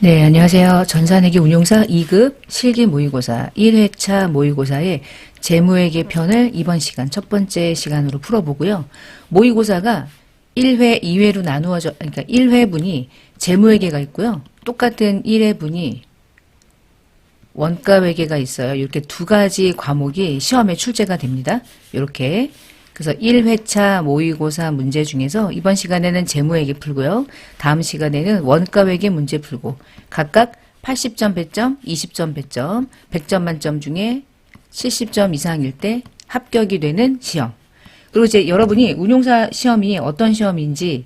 네, 안녕하세요. 전산회계 운용사 2급 실기 모의고사 1회차 모의고사의 재무회계 편을 이번 시간 첫 번째 시간으로 풀어보고요. 모의고사가 1회, 2회로 나누어져, 그러니까 1회분이 재무회계가 있고요. 똑같은 1회분이 원가회계가 있어요. 이렇게 두 가지 과목이 시험에 출제가 됩니다. 이렇게. 그래서 1회차 모의고사 문제 중에서 이번 시간에는 재무회계 풀고요. 다음 시간에는 원가회계 문제 풀고 각각 80점 배점, 20점 배점, 100점 만점 중에 70점 이상일 때 합격이 되는 시험. 그리고 이제 여러분이 운용사 시험이 어떤 시험인지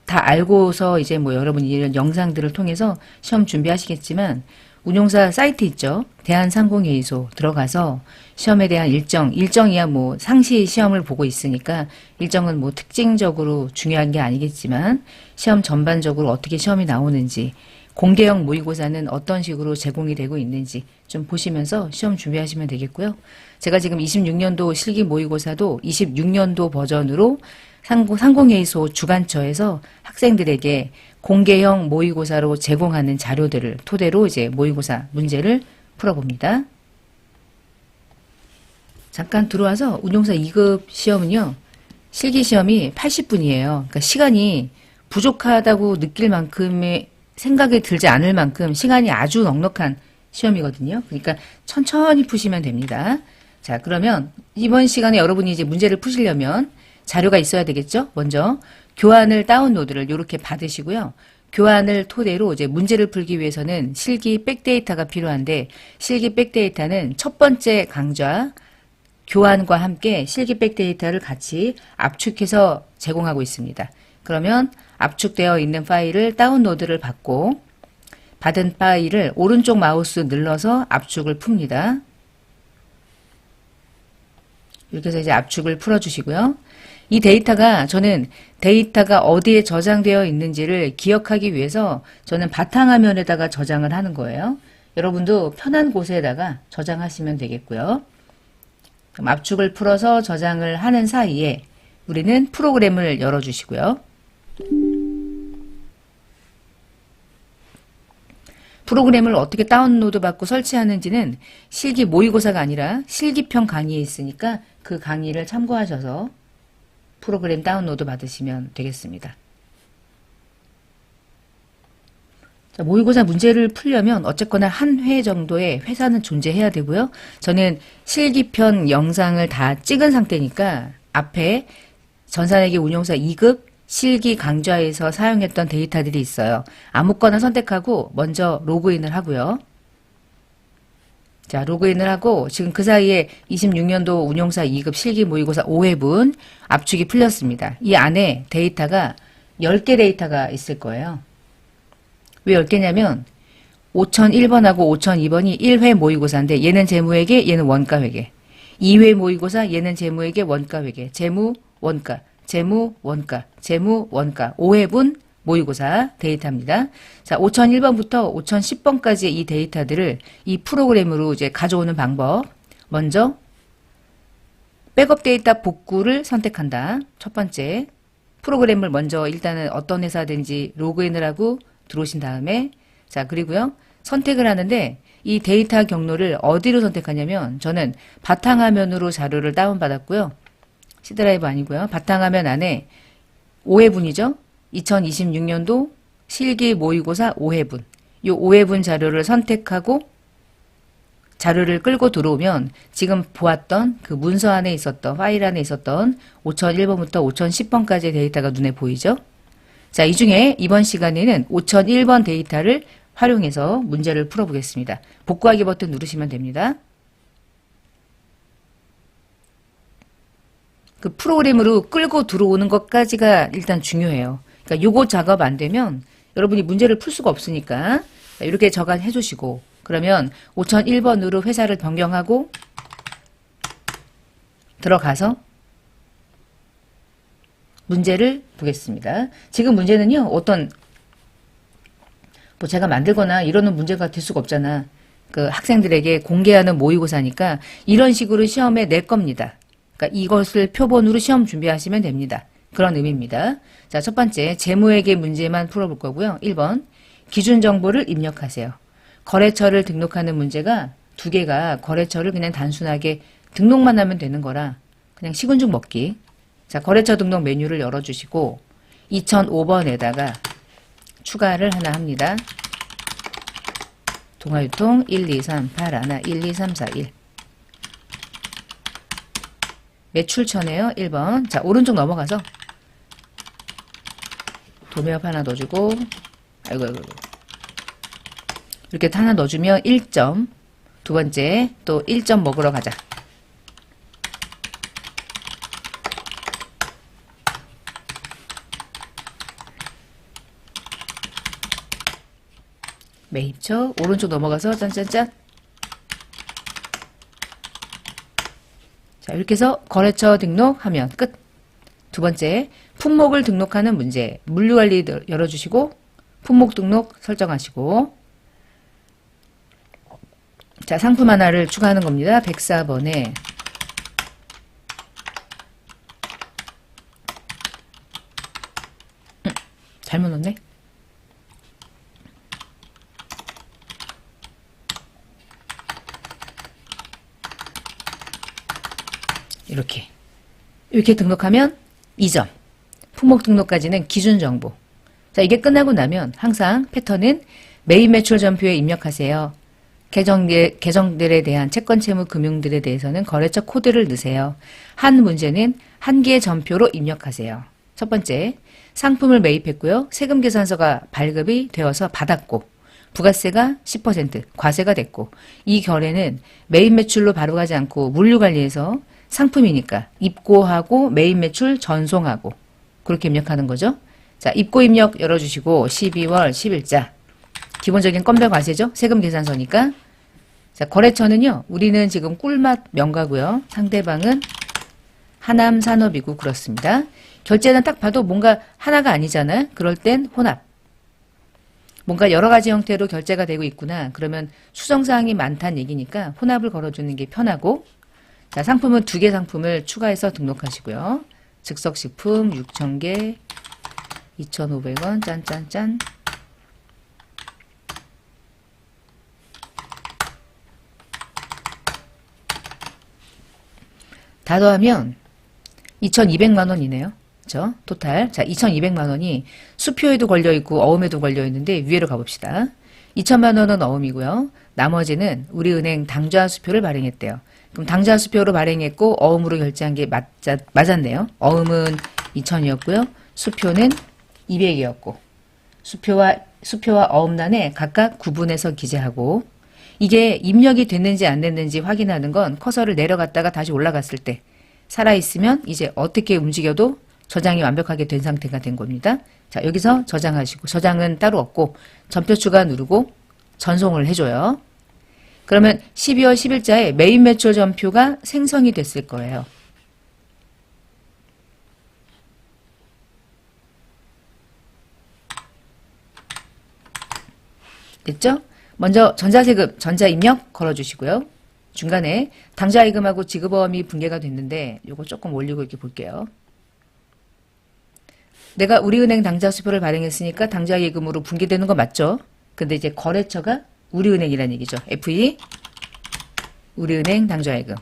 다 알고서 이제 뭐 여러분이 이런 영상들을 통해서 시험 준비하시겠지만 운용사 사이트 있죠. 대한상공회의소 들어가서 시험에 대한 일정이야 뭐 상시 시험을 보고 있으니까 일정은 뭐 특징적으로 중요한 게 아니겠지만 시험 전반적으로 어떻게 시험이 나오는지 공개형 모의고사는 어떤 식으로 제공이 되고 있는지 좀 보시면서 시험 준비하시면 되겠고요. 제가 지금 26년도 실기 모의고사도 26년도 버전으로 상공회의소 주관처에서 학생들에게 공개형 모의고사로 제공하는 자료들을 토대로 이제 모의고사 문제를 풀어봅니다. 잠깐 들어와서 운용사 2급 시험은요. 실기 시험이 80분이에요. 그러니까 시간이 부족하다고 느낄 만큼의 생각이 들지 않을 만큼 시간이 아주 넉넉한 시험이거든요. 그러니까 천천히 푸시면 됩니다. 자, 그러면 이번 시간에 여러분이 이제 문제를 푸시려면 자료가 있어야 되겠죠? 먼저 교환을 다운로드를 이렇게 받으시고요. 교환을 토대로 이제 문제를 풀기 위해서는 실기 백데이터가 필요한데 실기 백데이터는 첫 번째 강좌 교환과 함께 실기 백데이터를 같이 압축해서 제공하고 있습니다. 그러면 압축되어 있는 파일을 다운로드를 받고 받은 파일을 오른쪽 마우스 눌러서 압축을 풉니다. 이렇게 해서 이제 압축을 풀어주시고요. 이 데이터가 저는 데이터가 어디에 저장되어 있는지를 기억하기 위해서 저는 바탕화면에다가 저장을 하는 거예요. 여러분도 편한 곳에다가 저장하시면 되겠고요. 그럼 압축을 풀어서 저장을 하는 사이에 우리는 프로그램을 열어주시고요. 프로그램을 어떻게 다운로드 받고 설치하는지는 실기 모의고사가 아니라 실기편 강의에 있으니까 그 강의를 참고하셔서 프로그램 다운로드 받으시면 되겠습니다. 자, 모의고사 문제를 풀려면 어쨌거나 한 회 정도의 회사는 존재해야 되고요. 저는 실기편 영상을 다 찍은 상태니까 앞에 전산회계 운용사 2급 실기 강좌에서 사용했던 데이터들이 있어요. 아무거나 선택하고 먼저 로그인을 하고요. 자, 로그인을 하고 지금 그 사이에 26년도 운용사 2급 실기 모의고사 5회분 압축이 풀렸습니다. 이 안에 데이터가 10개 데이터가 있을 거예요. 왜 10개냐면 5001번하고 5002번이 1회 모의고사인데 얘는 재무회계, 얘는 원가회계. 2회 모의고사, 얘는 재무회계, 원가회계. 재무, 원가, 재무, 원가, 재무, 원가. 5회분 모의고사 데이터입니다. 자, 5001번부터 5010번까지 이 데이터들을 이 프로그램으로 이제 가져오는 방법. 먼저 백업 데이터 복구를 선택한다. 첫 번째. 프로그램을 먼저 일단은 어떤 회사든지 로그인을 하고 들어오신 다음에 자, 그리고요. 선택을 하는데 이 데이터 경로를 어디로 선택하냐면 저는 바탕화면으로 자료를 다운받았고요. C드라이브 아니고요. 바탕화면 안에 5회분이죠. 2026년도 실기 모의고사 5회분. 이 5회분 자료를 선택하고 자료를 끌고 들어오면 지금 보았던 그 문서 안에 있었던 파일 안에 있었던 5001번부터 5010번까지의 데이터가 눈에 보이죠? 자, 이 중에 이번 시간에는 5001번 데이터를 활용해서 문제를 풀어보겠습니다. 복구하기 버튼 누르시면 됩니다. 그 프로그램으로 끌고 들어오는 것까지가 일단 중요해요. 그러니까 요거 작업 안 되면 여러분이 문제를 풀 수가 없으니까 이렇게 저장해 주시고 그러면 5001번으로 회사를 변경하고 들어가서 문제를 보겠습니다. 지금 문제는요. 어떤 뭐 제가 만들거나 이러는 문제가 될 수가 없잖아. 그 학생들에게 공개하는 모의고사니까 이런 식으로 시험에 낼 겁니다. 그러니까 이것을 표본으로 시험 준비하시면 됩니다. 그런 의미입니다. 자, 첫 번째 재무회계 문제만 풀어볼 거고요. 1번 기준 정보를 입력하세요. 거래처를 등록하는 문제가 두 개가 거래처를 그냥 단순하게 등록만 하면 되는 거라 그냥 식은 죽 먹기. 자, 거래처 등록 메뉴를 열어주시고 2005번에다가 추가를 하나 합니다. 동아유통 1, 2, 3, 8, 하나, 1, 2, 3, 4, 1. 매출처네요. 1번. 자, 오른쪽 넘어가서 도매업 하나 넣어주고, 아이고. 이렇게 하나 넣어주면 1점. 두 번째, 또 1점 먹으러 가자. 매입처, 오른쪽 넘어가서 짠짠짠. 자, 이렇게 해서 거래처 등록하면 끝. 두 번째, 품목을 등록하는 문제. 물류관리 열어주시고 품목 등록 설정하시고, 자, 상품 하나를 추가하는 겁니다. 104번에 잘못 넣었네. 이렇게 등록하면 2점. 품목 등록까지는 기준 정보. 자, 이게 끝나고 나면 항상 패턴은 매입 매출 전표에 입력하세요. 계정들에 대한 채권 채무 금융들에 대해서는 거래처 코드를 넣으세요. 한 문제는 한 개의 전표로 입력하세요. 첫 번째, 상품을 매입했고요. 세금 계산서가 발급이 되어서 받았고 부가세가 10% 과세가 됐고, 이 결에는 매입 매출로 바로 가지 않고 물류관리에서 상품이니까 입고하고 매입 매출 전송하고 그렇게 입력하는 거죠. 자, 입고 입력 열어주시고 12월 10일자 기본적인 건별 과세죠. 세금 계산서니까. 자, 거래처는요. 우리는 지금 꿀맛 명가고요. 상대방은 하남 산업이고 그렇습니다. 결제는 딱 봐도 뭔가 하나가 아니잖아요. 그럴 땐 혼합. 뭔가 여러 가지 형태로 결제가 되고 있구나. 그러면 수정사항이 많다는 얘기니까 혼합을 걸어주는 게 편하고, 자, 상품은 2개 상품을 추가해서 등록하시고요. 즉석식품 6,000개, 2,500원, 짠짠짠. 다 더하면 2,200만 원이네요. 그렇죠? 토탈. 자, 2,200만 원이 수표에도 걸려있고 어음에도 걸려있는데 위로 가봅시다. 2,000만 원은 어음이고요. 나머지는 우리은행 당좌 수표를 발행했대요. 그럼 당좌 수표로 발행했고 어음으로 결제한 게 맞았네요. 어음은 2,000이었고요. 수표는 200이었고 수표와 어음란에 각각 구분해서 기재하고, 이게 입력이 됐는지 안 됐는지 확인하는 건 커서를 내려갔다가 다시 올라갔을 때 살아있으면 이제 어떻게 움직여도 저장이 완벽하게 된 상태가 된 겁니다. 자, 여기서 저장하시고, 저장은 따로 없고 전표 추가 누르고 전송을 해줘요. 그러면 12월 10일자에 매입 매출 전표가 생성이 됐을 거예요. 됐죠? 먼저 전자세금, 전자입력 걸어주시고요. 중간에 당좌예금하고 지급어음이 분개가 됐는데 요거 조금 올리고 이렇게 볼게요. 내가 우리은행 당좌수표를 발행했으니까 당좌예금으로 분개되는 거 맞죠? 근데 이제 거래처가 우리은행이라는 얘기죠. FE 우리은행 당좌예금.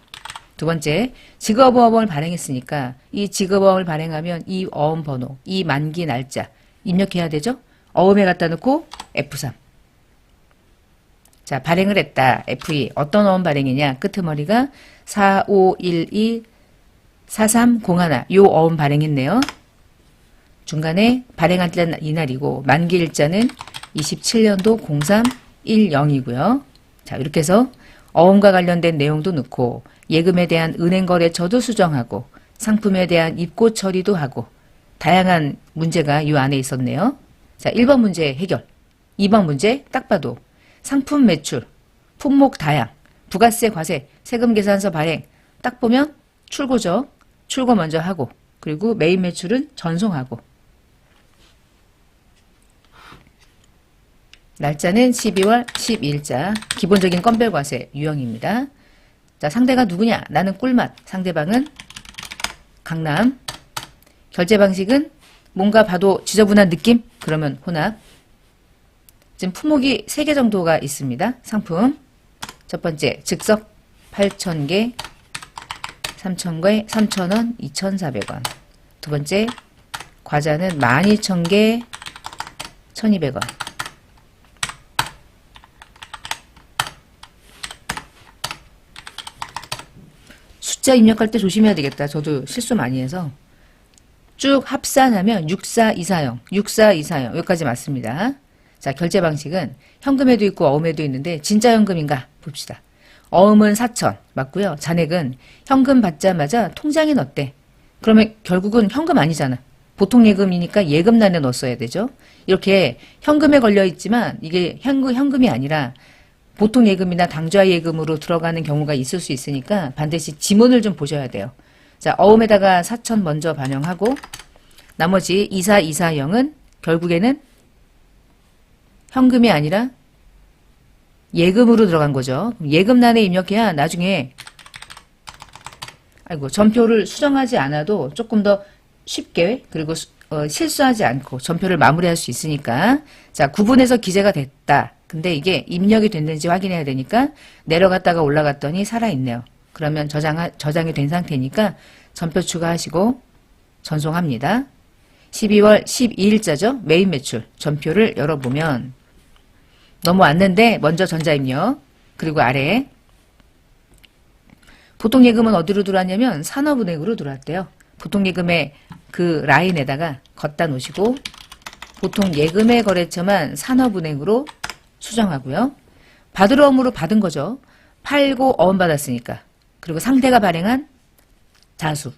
두 번째, 지급어음을 발행했으니까 이 지급어음을 발행하면 이 어음 번호, 이 만기 날짜 입력해야 되죠? 어음에 갖다 놓고 F3. 자, 발행을 했다. FE. 어떤 어음 발행이냐? 끄트머리가 4512 4301. 요 어음 발행했네요. 중간에 발행한 때는 이날이고 만기 일자는 27년도 0310이고요. 자, 이렇게 해서 어음과 관련된 내용도 넣고 예금에 대한 은행 거래처도 수정하고 상품에 대한 입고 처리도 하고 다양한 문제가 이 안에 있었네요. 자, 1번 문제 해결. 2번 문제 딱 봐도 상품 매출, 품목 다양, 부가세 과세, 세금 계산서 발행 딱 보면 출고죠. 출고 먼저 하고 그리고 매입 매출은 전송하고, 날짜는 12월 10일자 기본적인 건별 과세 유형입니다. 자, 상대가 누구냐? 나는 꿀맛, 상대방은 강남. 결제 방식은 뭔가 봐도 지저분한 느낌? 그러면 혼합. 지금 품목이 3개 정도가 있습니다. 상품. 첫 번째, 즉석 8,000개, 3,000개, 3,000원, 2,400원. 두 번째, 과자는 12,000개, 1,200원. 숫자 입력할 때 조심해야 되겠다. 저도 실수 많이 해서. 쭉 합산하면 6424형, 6424형 여기까지 맞습니다. 자, 결제 방식은 현금에도 있고 어음에도 있는데 진짜 현금인가 봅시다. 어음은 4,000 맞고요. 잔액은 현금 받자마자 통장에 넣었대. 그러면 결국은 현금 아니잖아. 보통 예금이니까 예금란에 넣었어야 되죠. 이렇게 현금에 걸려 있지만 이게 현금이 아니라 보통 예금이나 당좌 예금으로 들어가는 경우가 있을 수 있으니까 반드시 지문을 좀 보셔야 돼요. 자, 어음에다가 4,000 먼저 반영하고 나머지 2424형은 결국에는 현금이 아니라 예금으로 들어간 거죠. 예금란에 입력해야 나중에 전표를 수정하지 않아도 조금 더 쉽게 그리고 실수하지 않고 전표를 마무리할 수 있으니까. 자, 구분해서 기재가 됐다. 근데 이게 입력이 됐는지 확인해야 되니까 내려갔다가 올라갔더니 살아있네요. 그러면 저장이 된 상태니까 전표 추가하시고 전송합니다. 12월 12일자죠. 메인 매출 전표를 열어보면 넘어왔는데 먼저 전자입력 그리고 아래 보통예금은 어디로 들어왔냐면 산업은행으로 들어왔대요. 보통예금의 그 라인에다가 걷다 놓으시고 보통예금의 거래처만 산업은행으로 수정하고요. 받으러 어음으로 받은 거죠. 팔고 어음 받았으니까. 그리고 상대가 발행한 자수.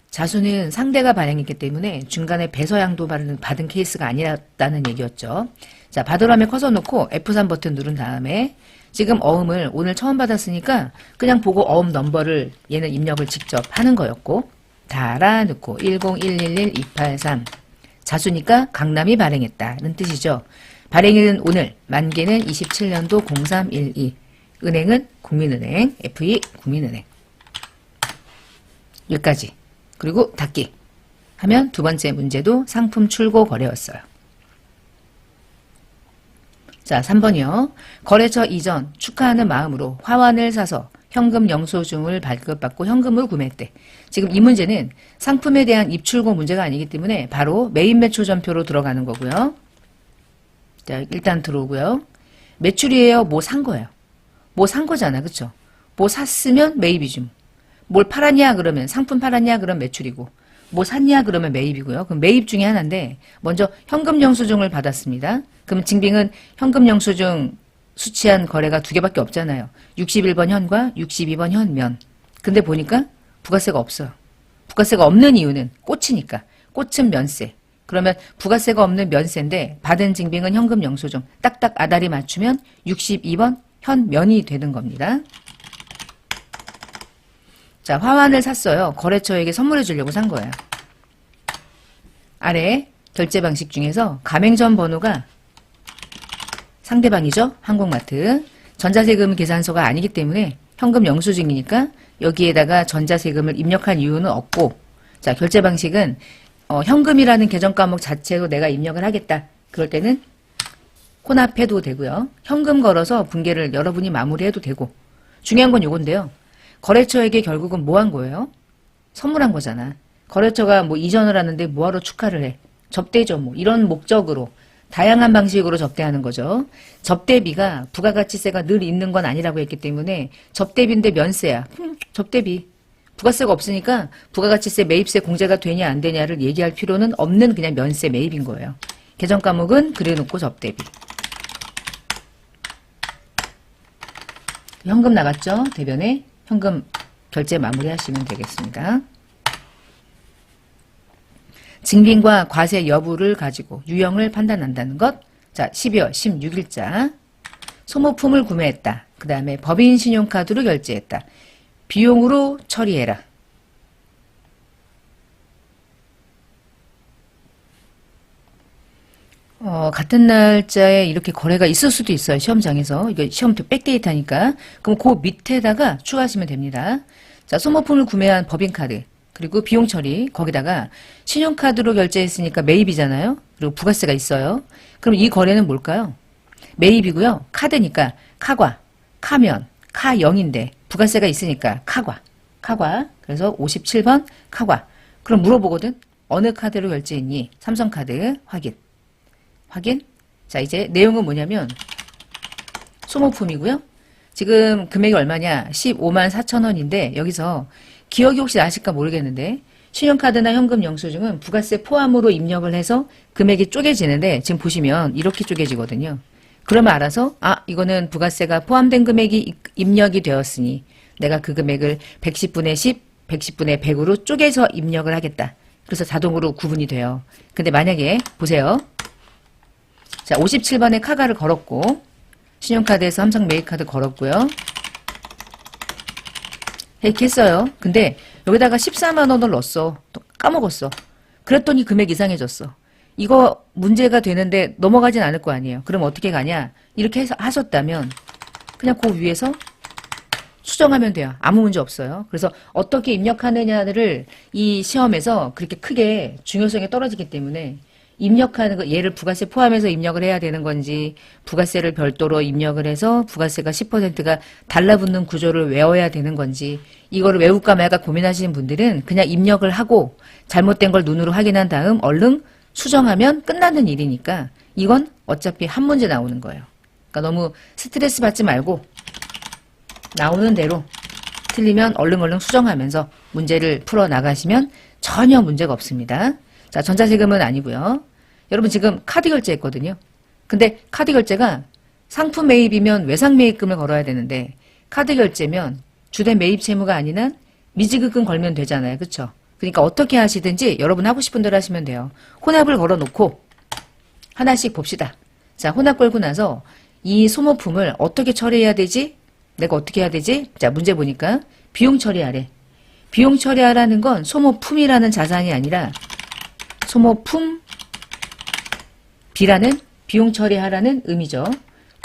자수는 상대가 발행했기 때문에 중간에 배서양도 받은 케이스가 아니었다는 얘기였죠. 자, 받으라며 커서 놓고 F3 버튼 누른 다음에 지금 어음을 오늘 처음 받았으니까 그냥 보고 어음 넘버를 얘는 입력을 직접 하는 거였고 달아놓고 10111-283 자수니까 강남이 발행했다는 뜻이죠. 발행일은 오늘, 만기는 27년도 0312 은행은 국민은행, FE 국민은행 여기까지. 그리고 닫기 하면 두 번째 문제도 상품 출고 거래였어요. 자, 3번이요. 거래처 이전 축하하는 마음으로 화환을 사서 현금 영수증을 발급받고 현금으로 구매했대. 지금 이 문제는 상품에 대한 입출고 문제가 아니기 때문에 바로 메인 매출 전표로 들어가는 거고요. 자, 일단 들어오고요. 매출이에요? 뭐 산 거예요? 뭐 산 거잖아. 그쵸? 뭐 샀으면 매입이죠. 뭘 팔았냐 그러면 상품 팔았냐 그러면 매출이고 뭐 샀냐 그러면 매입이고요. 그럼 매입 중에 하나인데 먼저 현금 영수증을 받았습니다. 그럼 증빙은 현금 영수증 수취한 거래가 2개밖에 없잖아요. 61번 현과 62번 현면. 근데 보니까 부가세가 없어요. 부가세가 없는 이유는 꽃이니까. 꽃은 면세. 그러면 부가세가 없는 면세인데 받은 증빙은 현금 영수증. 딱딱 아다리 맞추면 62번 현면이 되는 겁니다. 자, 화환을 샀어요. 거래처에게 선물해 주려고 산 거예요. 아래 결제 방식 중에서 가맹점 번호가 상대방이죠. 한국마트. 전자세금 계산서가 아니기 때문에 현금 영수증이니까 여기에다가 전자세금을 입력할 이유는 없고 자, 결제 방식은 현금이라는 계정 과목 자체로 내가 입력을 하겠다. 그럴 때는 혼합해도 되고요. 현금 걸어서 분계를 여러분이 마무리해도 되고 중요한 건 요건데요. 거래처에게 결국은 뭐 한 거예요? 선물한 거잖아. 거래처가 뭐 이전을 하는데 뭐하러 축하를 해? 접대죠. 뭐 이런 목적으로 다양한 방식으로 접대하는 거죠. 접대비가 부가가치세가 늘 있는 건 아니라고 했기 때문에 접대비인데 면세야. 접대비. 부가세가 없으니까 부가가치세 매입세 공제가 되냐 안 되냐를 얘기할 필요는 없는 그냥 면세 매입인 거예요. 계정 과목은 그려놓고 접대비. 현금 나갔죠? 대변에. 현금 결제 마무리하시면 되겠습니다. 증빙과 과세 여부를 가지고 유형을 판단한다는 것. 자, 12월 16일자. 소모품을 구매했다. 그 다음에 법인 신용카드로 결제했다. 비용으로 처리해라. 같은 날짜에 이렇게 거래가 있을 수도 있어요. 시험장에서. 이거 시험표 백데이터니까. 그럼 그 밑에다가 추가하시면 됩니다. 자, 소모품을 구매한 법인카드. 그리고 비용 처리, 거기다가 신용카드로 결제했으니까 매입이잖아요. 그리고 부가세가 있어요. 그럼 이 거래는 뭘까요? 매입이고요. 카드니까 카과, 카면, 카영인데 부가세가 있으니까 카과. 그래서 57번 카과. 그럼 물어보거든. 어느 카드로 결제했니? 삼성카드 확인. 자, 이제 내용은 뭐냐면 소모품이고요. 지금 금액이 얼마냐? 15만 4천 원인데 여기서 기억이 혹시 나실까 모르겠는데 신용카드나 현금 영수증은 부가세 포함으로 입력을 해서 금액이 쪼개지는데 지금 보시면 이렇게 쪼개지거든요. 그러면 알아서 이거는 부가세가 포함된 금액이 입력이 되었으니 내가 그 금액을 110분의 10, 110분의 100으로 쪼개서 입력을 하겠다. 그래서 자동으로 구분이 돼요. 근데 만약에 보세요. 자, 57번에 카가를 걸었고 신용카드에서 삼성 매입카드 걸었고요. 이렇게 했어요. 근데 여기다가 14만 원을 넣었어. 또 까먹었어. 그랬더니 금액 이상해졌어. 이거 문제가 되는데 넘어가진 않을 거 아니에요. 그럼 어떻게 가냐? 이렇게 해서 하셨다면 그냥 그 위에서 수정하면 돼요. 아무 문제 없어요. 그래서 어떻게 입력하느냐를 이 시험에서 그렇게 크게 중요성이 떨어지기 때문에 입력하는 거, 얘를 부가세 포함해서 입력을 해야 되는 건지, 부가세를 별도로 입력을 해서 부가세가 10%가 달라붙는 구조를 외워야 되는 건지, 이거를 외울까 말까 고민하시는 분들은 그냥 입력을 하고 잘못된 걸 눈으로 확인한 다음 얼른 수정하면 끝나는 일이니까 이건 어차피 한 문제 나오는 거예요. 그러니까 너무 스트레스 받지 말고 나오는 대로 틀리면 얼른 수정하면서 문제를 풀어 나가시면 전혀 문제가 없습니다. 자, 전자세금은 아니고요. 여러분 지금 카드 결제했거든요. 근데 카드 결제가 상품 매입이면 외상 매입금을 걸어야 되는데 카드 결제면 주된 매입 채무가 아닌 한 미지급금 걸면 되잖아요. 그렇죠? 그러니까 어떻게 하시든지 여러분 하고 싶은 대로 하시면 돼요. 혼합을 걸어놓고 하나씩 봅시다. 자, 혼합 걸고 나서 이 소모품을 어떻게 처리해야 되지? 내가 어떻게 해야 되지? 자, 문제 보니까 비용 처리하래. 비용 처리하라는 건 소모품이라는 자산이 아니라 소모품 B라는 비용 처리하라는 의미죠.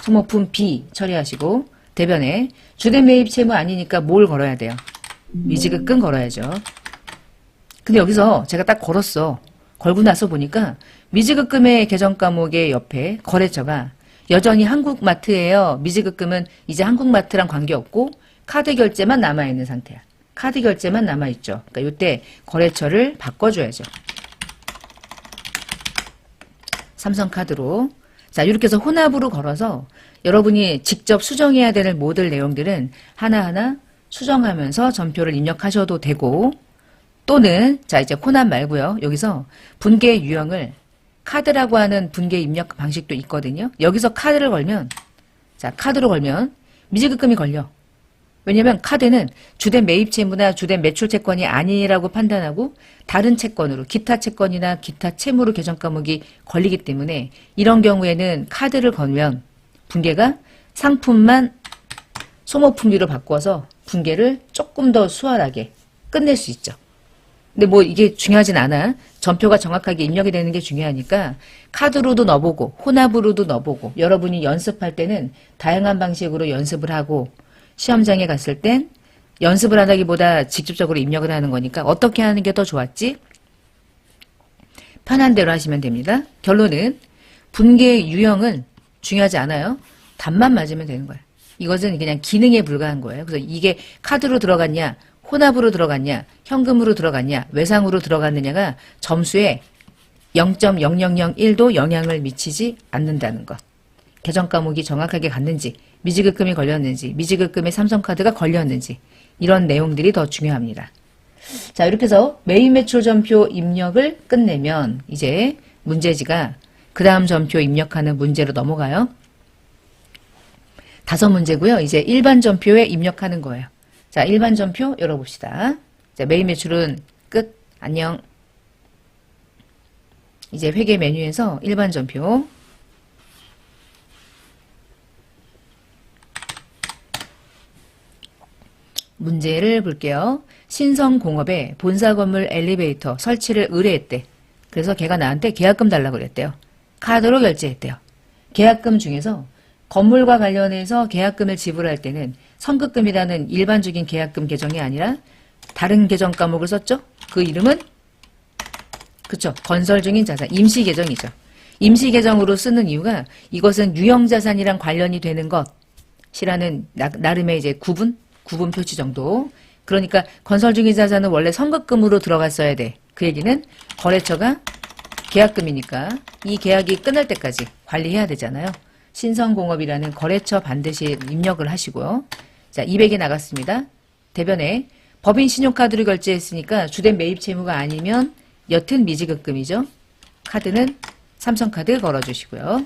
소모품 B 처리하시고 대변에 주된 매입 채무 아니니까 뭘 걸어야 돼요? 미지급금 걸어야죠. 근데 여기서 제가 딱 걸었어. 걸고 나서 보니까 미지급금의 계정 과목의 옆에 거래처가 여전히 한국마트예요. 미지급금은 이제 한국마트랑 관계없고 카드 결제만 남아있는 상태야. 카드 결제만 남아있죠. 그러니까 이때 거래처를 바꿔줘야죠. 삼성카드로. 자, 이렇게 해서 혼합으로 걸어서 여러분이 직접 수정해야 되는 모든 내용들은 하나하나 수정하면서 전표를 입력하셔도 되고 또는 자 이제 혼합 말고요. 여기서 분계 유형을 카드라고 하는 분계 입력 방식도 있거든요. 여기서 카드를 걸면 자 카드로 걸면 미지급금이 걸려. 왜냐면 카드는 주된 매입 채무나 주된 매출 채권이 아니라고 판단하고 다른 채권으로 기타 채권이나 기타 채무로 계정 과목이 걸리기 때문에 이런 경우에는 카드를 걸면 분계가 상품만 소모품비로 바꿔서 분계를 조금 더 수월하게 끝낼 수 있죠. 근데 뭐 이게 중요하진 않아. 전표가 정확하게 입력이 되는 게 중요하니까 카드로도 넣어보고 혼합으로도 넣어보고 여러분이 연습할 때는 다양한 방식으로 연습을 하고 시험장에 갔을 땐 연습을 하기보다 직접적으로 입력을 하는 거니까 어떻게 하는 게 더 좋았지? 편한 대로 하시면 됩니다. 결론은 분계 유형은 중요하지 않아요. 답만 맞으면 되는 거예요. 이것은 그냥 기능에 불과한 거예요. 그래서 이게 카드로 들어갔냐, 혼합으로 들어갔냐, 현금으로 들어갔냐, 외상으로 들어갔느냐가 점수에 0.0001도 영향을 미치지 않는다는 것. 계정 과목이 정확하게 갔는지, 미지급금이 걸렸는지, 미지급금에 삼성카드가 걸렸는지 이런 내용들이 더 중요합니다. 자, 이렇게 해서 매입 매출 전표 입력을 끝내면 이제 문제지가 그 다음 전표 입력하는 문제로 넘어가요. 5문제고요. 이제 일반 전표에 입력하는 거예요. 자, 일반 전표 열어봅시다. 자, 매입 매출은 끝. 안녕. 이제 회계 메뉴에서 일반 전표. 문제를 볼게요. 신성공업에 본사 건물 엘리베이터 설치를 의뢰했대. 그래서 걔가 나한테 계약금 달라고 그랬대요. 카드로 결제했대요. 계약금 중에서 건물과 관련해서 계약금을 지불할 때는 선급금이라는 일반적인 계약금 계정이 아니라 다른 계정 과목을 썼죠? 그 이름은 그쵸, 건설 중인 자산, 임시계정이죠. 임시계정으로 쓰는 이유가 이것은 유형자산이랑 관련이 되는 것이라는 나름의 이제 구분 표시 정도. 그러니까 건설 중인 자산은 원래 선급금으로 들어갔어야 돼. 그 얘기는 거래처가 계약금이니까 이 계약이 끝날 때까지 관리해야 되잖아요. 신성공업이라는 거래처 반드시 입력을 하시고요. 자, 200이 나갔습니다. 대변에 법인 신용카드로 결제했으니까 주된 매입 채무가 아니면 여튼 미지급금이죠. 카드는 삼성카드 걸어주시고요.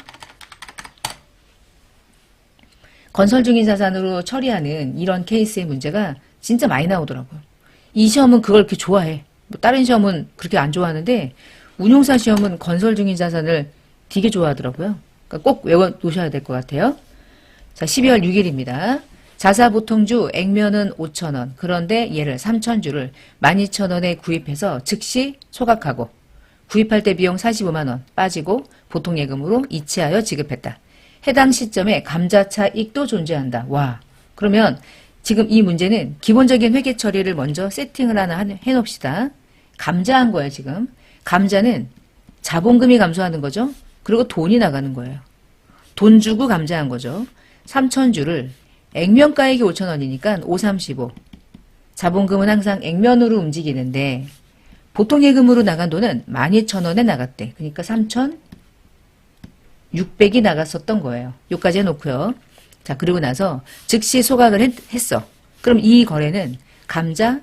건설 중인 자산으로 처리하는 이런 케이스의 문제가 진짜 많이 나오더라고요. 이 시험은 그걸 그렇게 좋아해. 뭐 다른 시험은 그렇게 안 좋아하는데 운용사 시험은 건설 중인 자산을 되게 좋아하더라고요. 그러니까 꼭 외워 놓으셔야 될 것 같아요. 자, 12월 6일입니다. 자사보통주 액면은 5,000원. 그런데 얘를 3,000주를 12,000원에 구입해서 즉시 소각하고 구입할 때 비용 45만원 빠지고 보통예금으로 이체하여 지급했다. 해당 시점에 감자차익도 존재한다. 와, 그러면 지금 이 문제는 기본적인 회계 처리를 먼저 세팅을 하나 해놓읍시다. 감자한 거예요, 지금. 감자는 자본금이 감소하는 거죠. 그리고 돈이 나가는 거예요. 돈 주고 감자한 거죠. 3,000주를 액면가액이 5,000원이니까 535. 자본금은 항상 액면으로 움직이는데 보통예금으로 나간 돈은 12,000원에 나갔대. 그러니까 3,600이 나갔었던 거예요. 요까지 해놓고요. 자, 그리고 나서 즉시 소각을 했어. 그럼 이 거래는 감자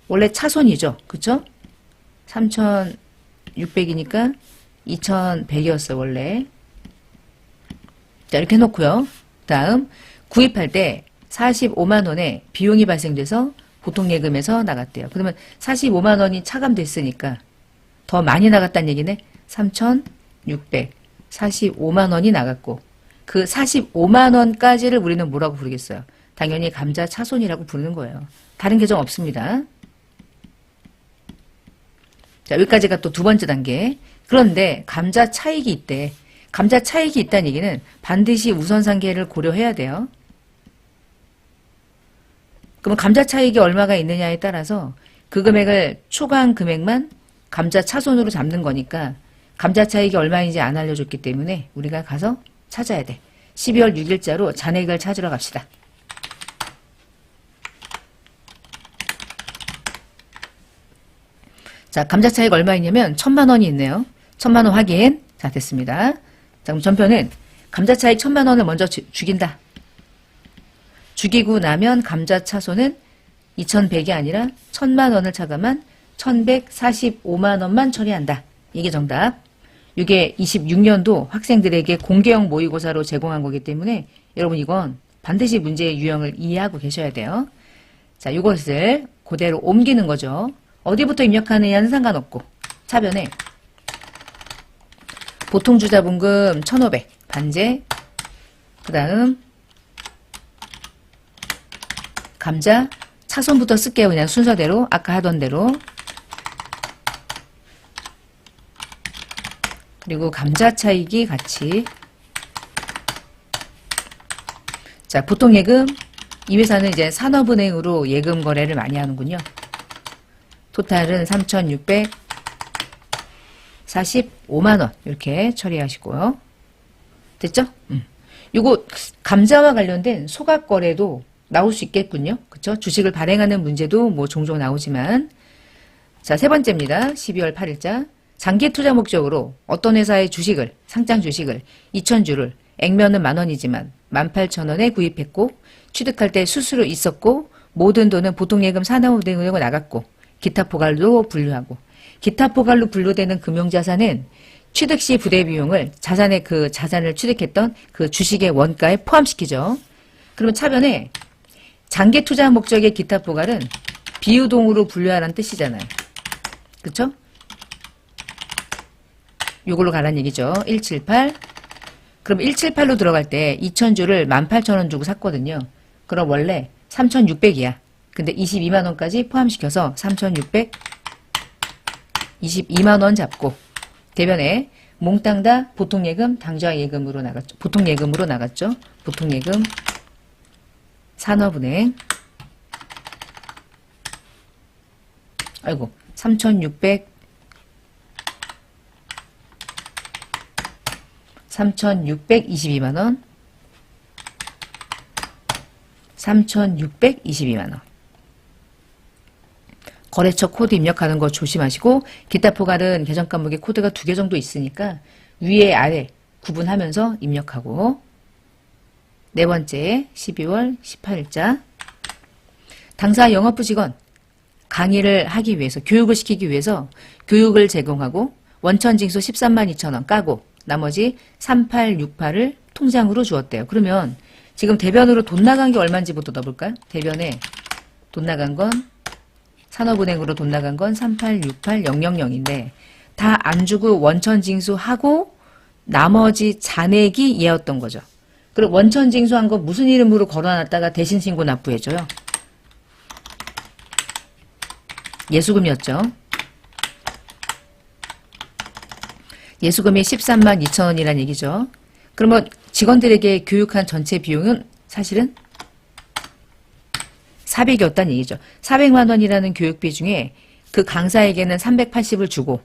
원래 차손이죠. 그쵸? 3,600이니까 2,100이었어 원래. 자, 이렇게 해놓고요. 다음 구입할 때 45만원의 비용이 발생돼서 보통예금에서 나갔대요. 그러면 45만원이 차감됐으니까 더 많이 나갔다는 얘기네. 3,600 45만원이 나갔고 그 45만원까지를 우리는 뭐라고 부르겠어요? 당연히 감자 차손이라고 부르는 거예요. 다른 계정 없습니다. 자, 여기까지가 또 두 번째 단계. 그런데 감자 차익이 있대. 감자 차익이 있다는 얘기는 반드시 우선상계를 고려해야 돼요. 그러면 감자 차익이 얼마가 있느냐에 따라서 그 금액을 초과한 금액만 감자 차손으로 잡는 거니까 감자 차익이 얼마인지 안 알려줬기 때문에 우리가 가서 찾아야 돼. 12월 6일자로 잔액을 찾으러 갑시다. 자, 감자 차익 얼마있냐면 1,000만원이 있네요. 1,000만원 확인. 자, 됐습니다. 자, 그럼 전편은 감자 차익 1,000만원을 먼저 죽인다. 죽이고 나면 감자 차손은 2,100이 아니라 1,000만원을 차감한 1,145만원만 처리한다. 이게 정답. 이게 26년도 학생들에게 공개형 모의고사로 제공한 거기 때문에 여러분 이건 반드시 문제의 유형을 이해하고 계셔야 돼요. 자, 이것을 그대로 옮기는 거죠. 어디부터 입력하느냐는 상관없고 차변에 보통주자본금 1,500 반제 그 다음 감자 차손부터 쓸게요. 그냥 순서대로 아까 하던 대로. 그리고 감자 차익이 같이. 자, 보통 예금. 이 회사는 이제 산업은행으로 예금 거래를 많이 하는군요. 토탈은 3,645만원. 이렇게 처리하시고요. 됐죠? 요거 감자와 관련된 소각 거래도 나올 수 있겠군요. 그쵸? 주식을 발행하는 문제도 뭐 종종 나오지만. 자, 세 번째입니다. 12월 8일자. 장기 투자 목적으로 어떤 회사의 주식을, 상장 주식을 2,000주를 액면은 10,000원이지만 18,000원에 구입했고 취득할 때 수수료 있었고 모든 돈은 보통예금 산업은행으로 나갔고 기타 포괄로 분류하고 기타 포괄로 분류되는 금융자산은 취득 시 부대 비용을 자산의 그 자산을 취득했던 그 주식의 원가에 포함시키죠. 그러면 차변에 장기 투자 목적의 기타 포괄은 비유동으로 분류하라는 뜻이잖아요. 그쵸? 요걸로 가라는 얘기죠. 178. 그럼 178로 들어갈 때 2,000주를 18,000원 주고 샀거든요. 그럼 원래 3,600이야. 근데 22만원까지 포함시켜서 3,600 22만원 잡고 대변에 몽땅 다 보통예금, 당좌예금으로 나갔죠. 보통예금으로 나갔죠. 보통예금, 산업은행. 아이고, 3,622만원. 3,622만원. 거래처 코드 입력하는 거 조심하시고, 기타 포괄은 계정 과목에 코드가 2개 정도 있으니까 위에 아래 구분하면서 입력하고. 네 번째, 12월 18일자. 당사 영업부 직원 강의를 하기 위해서, 교육을 시키기 위해서 교육을 제공하고 원천징수 13만 2천원 까고 나머지 3868을 통장으로 주었대요. 그러면 지금 대변으로 돈 나간 게 얼마인지부터 넣어볼까요? 대변에 돈 나간 건, 산업은행으로 돈 나간 건 3868000인데 다 안 주고 원천징수하고 나머지 잔액이 얘였던 거죠. 그리고 원천징수한 거 무슨 이름으로 걸어놨다가 대신 신고 납부해줘요? 예수금이었죠. 예수금이 13만 2천원이란 얘기죠. 그러면 직원들에게 교육한 전체 비용은 사실은 400이었다는 얘기죠. 400만 원이라는 교육비 중에 그 강사에게는 380을 주고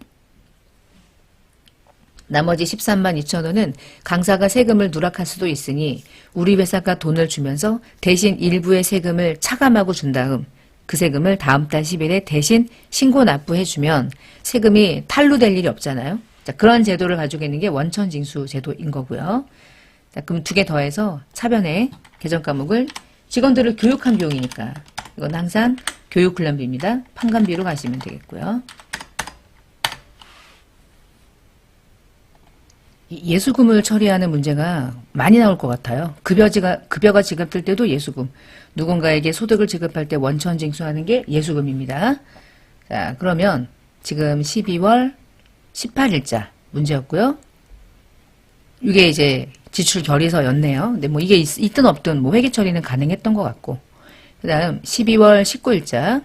나머지 13만 2천 원은 강사가 세금을 누락할 수도 있으니 우리 회사가 돈을 주면서 대신 일부의 세금을 차감하고 준 다음 그 세금을 다음 달 10일에 대신 신고 납부해주면 세금이 탈루될 일이 없잖아요. 자, 그런 제도를 가지고 있는 게 원천징수 제도인 거고요. 자, 그럼 2개 더해서 차변에 계정 과목을 직원들을 교육한 비용이니까 이건 항상 교육훈련비입니다. 판관비로 가시면 되겠고요. 예수금을 처리하는 문제가 많이 나올 것 같아요. 급여가 지급될 때도 예수금, 누군가에게 소득을 지급할 때 원천징수하는 게 예수금입니다. 자, 그러면 지금 12월 18일자 문제였고요. 이게 이제 지출 결의서였네요. 근데 뭐 이게 있든 없든 뭐 회계 처리는 가능했던 것 같고. 그 다음 12월 19일자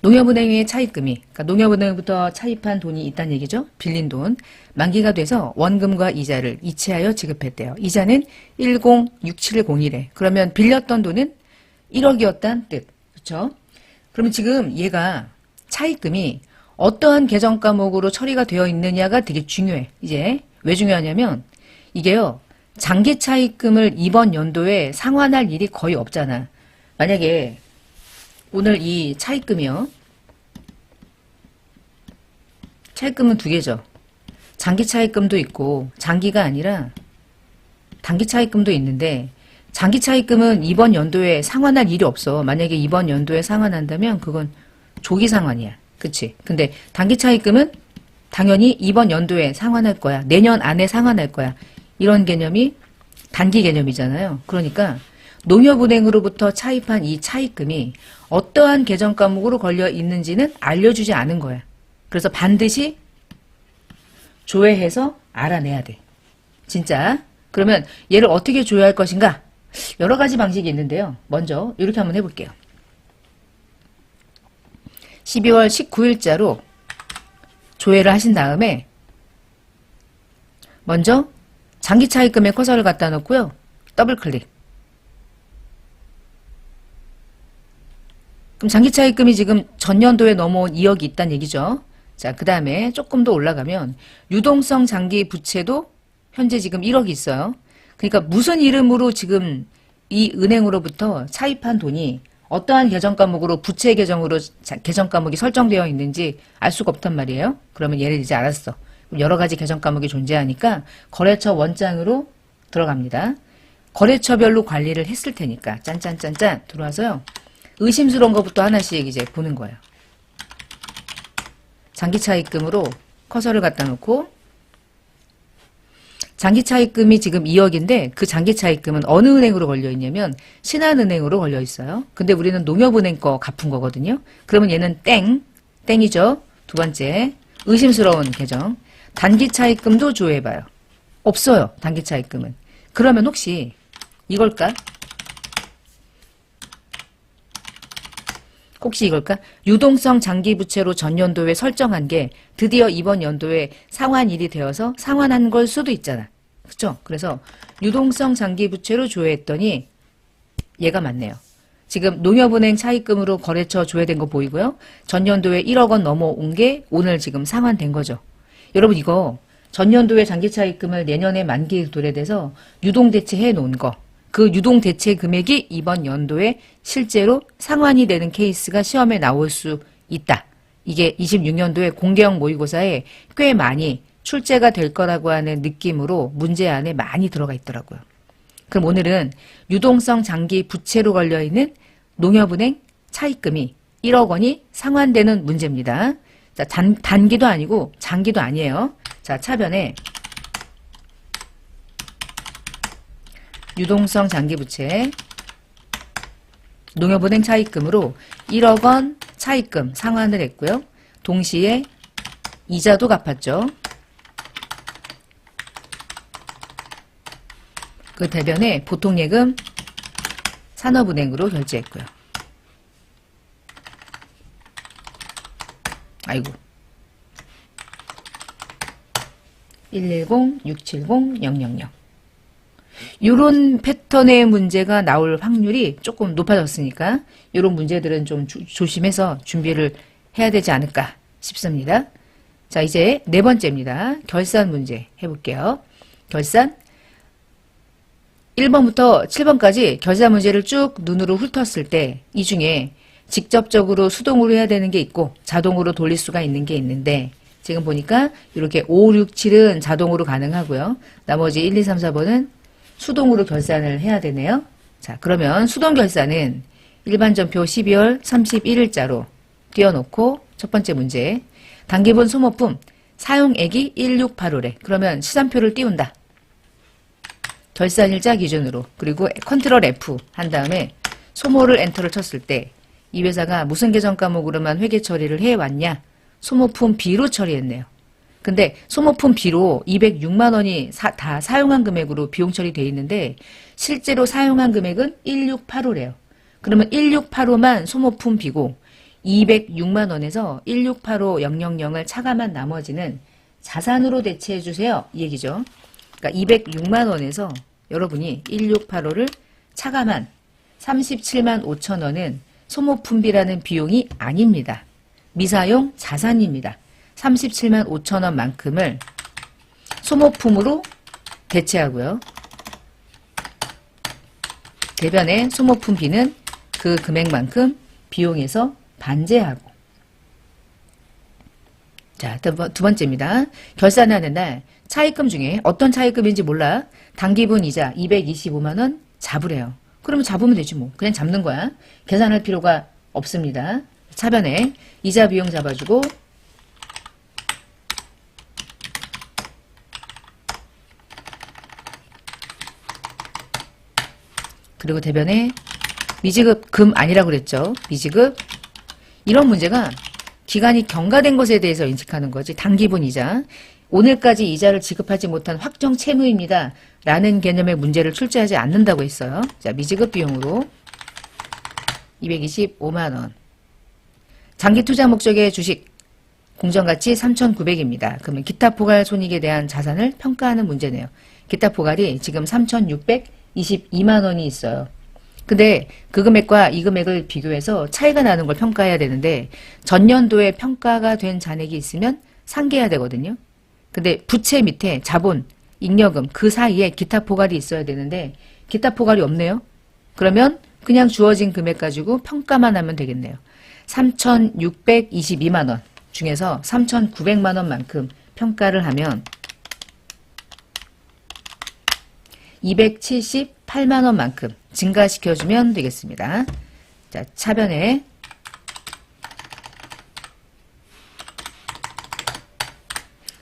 농협은행의 차입금이, 그러니까 농협은행부터 차입한 돈이 있다는 얘기죠. 빌린 돈. 만기가 돼서 원금과 이자를 이체하여 지급했대요. 이자는 106701에. 그러면 빌렸던 돈은 1억이었다는 뜻. 그렇죠? 그러면 지금 얘가 차입금이 어떠한 계정 과목으로 처리가 되어 있느냐가 되게 중요해. 이제 왜 중요하냐면 이게요. 장기 차입금을 이번 연도에 상환할 일이 거의 없잖아. 만약에 오늘 이 차입금이요. 차입금은 2개죠. 장기 차입금도 있고 장기가 아니라 단기 차입금도 있는데 장기 차입금은 이번 연도에 상환할 일이 없어. 만약에 이번 연도에 상환한다면 그건 조기 상환이야. 그치? 근데 단기 차입금은 당연히 이번 연도에 상환할 거야. 내년 안에 상환할 거야. 이런 개념이 단기 개념이잖아요. 그러니까 농협은행으로부터 차입한 이 차입금이 어떠한 계정 과목으로 걸려 있는지는 알려주지 않은 거야. 그래서 반드시 조회해서 알아내야 돼. 진짜. 그러면 얘를 어떻게 조회할 것인가? 여러 가지 방식이 있는데요. 먼저 이렇게 한번 해볼게요. 12월 19일자로 조회를 하신 다음에 먼저 장기 차입금의 커서를 갖다 놓고요. 더블 클릭. 그럼 장기 차입금이 지금 전년도에 넘어온 2억이 있다는 얘기죠. 자, 그 다음에 조금 더 올라가면 유동성 장기 부채도 현재 지금 1억이 있어요. 그러니까 무슨 이름으로 지금 이 은행으로부터 차입한 돈이 어떠한 계정 과목으로 부채 계정으로 계정 과목이 설정되어 있는지 알 수가 없단 말이에요. 그러면 얘를 이제 알았어. 여러 가지 계정 과목이 존재하니까 거래처 원장으로 들어갑니다. 거래처별로 관리를 했을 테니까 짠짠짠짠 들어와서요. 의심스러운 것부터 하나씩 이제 보는 거예요. 장기 차입금으로 커서를 갖다 놓고 장기 차입금이 지금 2억인데 그 장기 차입금은 어느 은행으로 걸려 있냐면 신한은행으로 걸려 있어요. 근데 우리는 농협은행 거 갚은 거거든요. 그러면 얘는 땡이죠. 두 번째 의심스러운 계정. 단기 차입금도 조회해봐요. 없어요. 단기 차입금은. 그러면 혹시 이걸까? 혹시 이걸까? 유동성 장기 부채로 전년도에 설정한 게 드디어 이번 연도에 상환일이 되어서 상환한 걸 수도 있잖아. 그쵸? 그래서 유동성 장기 부채로 조회했더니 얘가 맞네요. 지금 농협은행 차입금으로 거래처 조회된 거 보이고요. 전년도에 1억 원 넘어온 게 오늘 지금 상환된 거죠. 여러분 이거 전년도에 장기차입금을 내년에 만기 도래돼서 유동대체해 놓은 거. 그 유동대체 금액이 이번 연도에 실제로 상환이 되는 케이스가 시험에 나올 수 있다. 이게 26년도에 공개형 모의고사에 꽤 많이 출제가 될 거라고 하는 느낌으로 문제안에 많이 들어가 있더라고요. 그럼 오늘은 유동성 장기 부채로 걸려있는 농협은행 차입금이 1억 원이 상환되는 문제입니다. 자, 단기도 아니고 장기도 아니에요. 자, 차변에 유동성 장기 부채 농협은행 차입금으로 1억 원 차입금 상환을 했고요. 동시에 이자도 갚았죠. 그 대변에 보통예금 산업은행으로 결제했고요. 아이고. 110-670-000 요런 패턴의 문제가 나올 확률이 조금 높아졌으니까 요런 문제들은 좀 조심해서 준비를 해야 되지 않을까 싶습니다. 자, 이제 네 번째입니다. 결산 문제 해볼게요. 결산 1번부터 7번까지 결산 문제를 쭉 눈으로 훑었을 때 이 중에 직접적으로 수동으로 해야 되는 게 있고 자동으로 돌릴 수가 있는 게 있는데 지금 보니까 이렇게 5, 6, 7은 자동으로 가능하고요. 나머지 1, 2, 3, 4번은 수동으로 결산을 해야 되네요. 자, 그러면 수동 결산은 일반전표 12월 31일자로 띄워놓고 첫 번째 문제 단기본 소모품 사용액이 1685래. 그러면 시산표를 띄운다. 결산일자 기준으로 그리고 컨트롤 F 한 다음에 소모를 엔터를 쳤을 때 이 회사가 무슨 계정 과목으로만 회계 처리를 해왔냐? 소모품 B로 처리했네요. 근데 소모품 B로 206만 원이 다 사용한 금액으로 비용 처리되어 있는데 실제로 사용한 금액은 1685래요. 그러면 1685만 소모품 B고 206만 원에서 1685,000을 차감한 나머지는 자산으로 대체해 주세요. 이 얘기죠. 그러니까 206만 원에서 여러분이 1685를 차감한 37만 5천 원은 소모품비라는 비용이 아닙니다. 미사용 자산입니다. 37만 5천 원만큼을 소모품으로 대체하고요. 대변에 소모품비는 그 금액만큼 비용에서 반제하고. 자, 두 번째입니다. 결산하는 날 차입금 중에 어떤 차입금인지 몰라. 단기분 이자 225만 원 잡으래요. 그러면 잡으면 되지 뭐. 그냥 잡는 거야. 계산할 필요가 없습니다. 차변에 이자 비용 잡아주고 그리고 대변에 미지급 금 아니라고 그랬죠. 미지급 이런 문제가 기간이 경과된 것에 대해서 인식하는 거지. 단기분 이자. 오늘까지 이자를 지급하지 못한 확정 채무입니다. 라는 개념의 문제를 출제하지 않는다고 했어요. 자, 미지급 비용으로 225만 원. 장기 투자 목적의 주식 공정가치 3,900입니다. 그러면 기타 포괄 손익에 대한 자산을 평가하는 문제네요. 기타 포괄이 지금 3,622만 원이 있어요. 근데 그 금액과 이 금액을 비교해서 차이가 나는 걸 평가해야 되는데 전년도에 평가가 된 잔액이 있으면 상계해야 되거든요. 근데 부채 밑에 자본, 잉여금 그 사이에 기타 포괄이 있어야 되는데 기타 포괄이 없네요. 그러면 그냥 주어진 금액 가지고 평가만 하면 되겠네요. 3,622만 원 중에서 3,900만 원만큼 평가를 하면 278만 원만큼 증가시켜주면 되겠습니다. 자, 차변에